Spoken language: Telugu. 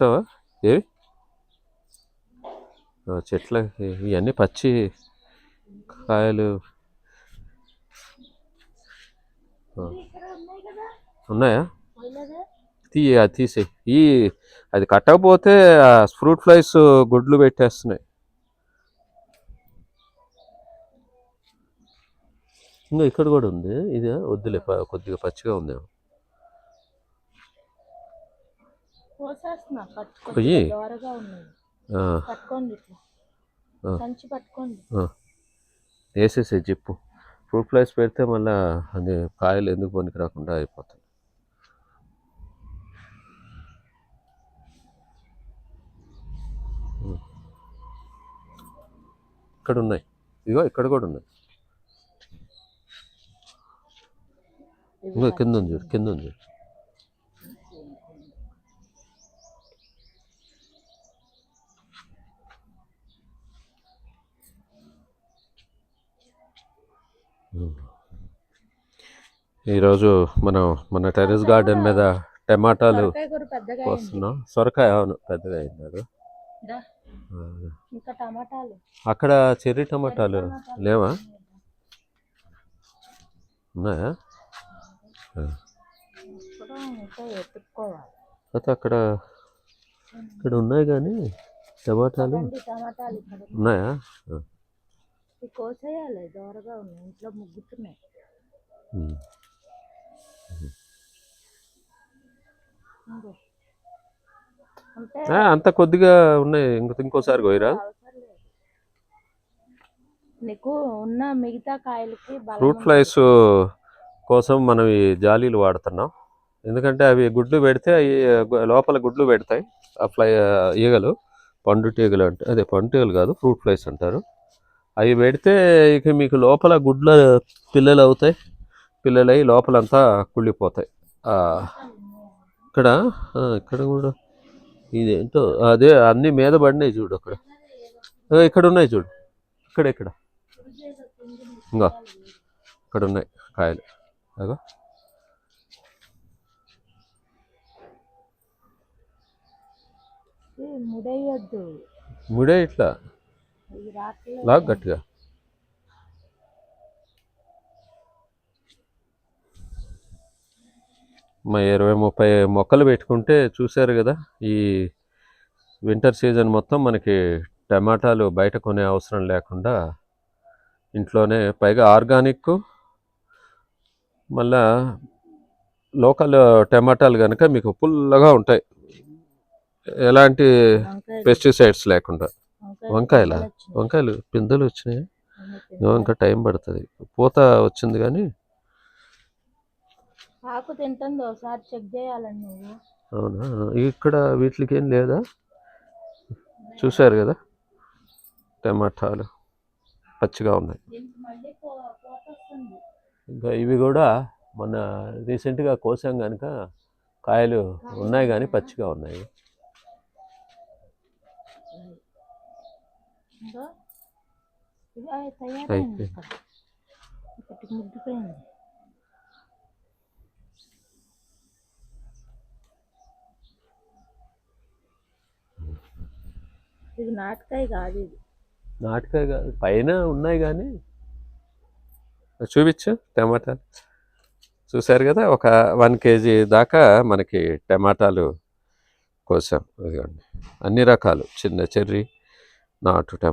చూస్తావా ఏవి చెట్ల ఇవన్నీ పచ్చి కాయలు ఉన్నాయా? అది తీసేయి. అది కట్టకపోతే ఫ్రూట్ ఫ్లైస్ గుడ్లు పెట్టేస్తున్నాయి. ఇంకా ఇక్కడ కూడా ఉంది. ఇది వద్దులే, కొద్దిగా పచ్చిగా ఉంది. వేసేసే జిప్పు. ఫ్రూట్ ఫ్లైస్ పెడితే మళ్ళీ అది కాయలు ఎందుకు పనికి రాకుండా అయిపోతాయి. ఇక్కడ ఉన్నాయి, ఇగో ఇక్కడ కూడా ఉన్నాయి. ఇంకో కింద ఉంది చూడు, కింద ఉంది. ఈరోజు మనం మన టెర్రస్ గార్డెన్ మీద టమాటాలు కోస్తున్నాం. సొరకాయ అవును పెద్దగా అయింది అది. అక్కడ చెర్రీ టమాటాలు లేవా? ఉన్నాయా? అయితే అక్కడ ఇక్కడ ఉన్నాయి కానీ టమాటాలు ఉన్నాయా? అంత కొద్దిగా ఉన్నాయి. ఇంకోసారి కోయరా? ఫ్రూట్ ఫ్లైస్ కోసం మనం ఈ జాలీలు వాడుతున్నాం. ఎందుకంటే అవి గుడ్లు పెడితే అవి లోపల గుడ్లు పెడతాయి. ఆ ఈగలు పండు తీగలు అంటే అదే పండు తీగలు కాదు, ఫ్రూట్ ఫ్లైస్ అంటారు. అవి పెడితే ఇక మీకు లోపల గుడ్ల పిల్లలు అవుతాయి. పిల్లలు అయ్యి లోపలంతా కుళ్ళిపోతాయి. ఇక్కడ కూడా ఇదేంటో అదే అన్ని మీద పడినాయి చూడు. ఇక్కడ ఉన్నాయి చూడు, ఇక్కడ ఇంకా ఇక్కడ ఉన్నాయి కాయలు. అగో ముడే ఇట్లా లాగ్ గట్టిగా. మా 20-30 మొక్కలు పెట్టుకుంటే చూశారు కదా, ఈ వింటర్ సీజన్ మొత్తం మనకి టమాటాలు బయట కొనే అవసరం లేకుండా ఇంట్లోనే, పైగా ఆర్గానిక్, మళ్ళా లోకల్ టమాటాలు కనుక మీకు పుల్లగా ఉంటాయి, ఎలాంటి పెస్టిసైడ్స్ లేకుండా. వంకాయలు పిందెలు వచ్చినాయి, ఇంకా టైం పడుతుంది. పూత వచ్చింది కానీ అవునా? ఇక్కడ వీటికి ఏం లేదా? చూశారు కదా టమాటాలు పచ్చిగా ఉన్నాయి. ఇంకా ఇవి కూడా మొన్న రీసెంట్గా కోసాం కనుక కాయలు ఉన్నాయి కానీ పచ్చిగా ఉన్నాయి. ఇది నాటకాయ కాదు, పైన ఉన్నాయి కానీ. చూపించు టమాటాలు. చూశారు కదా, ఒక 1 kg దాకా మనకి టమాటాలు కోసాం. ఇదిగోండి, అన్ని రకాలు, చిన్న చెర్రీ, నాటు టమాటా.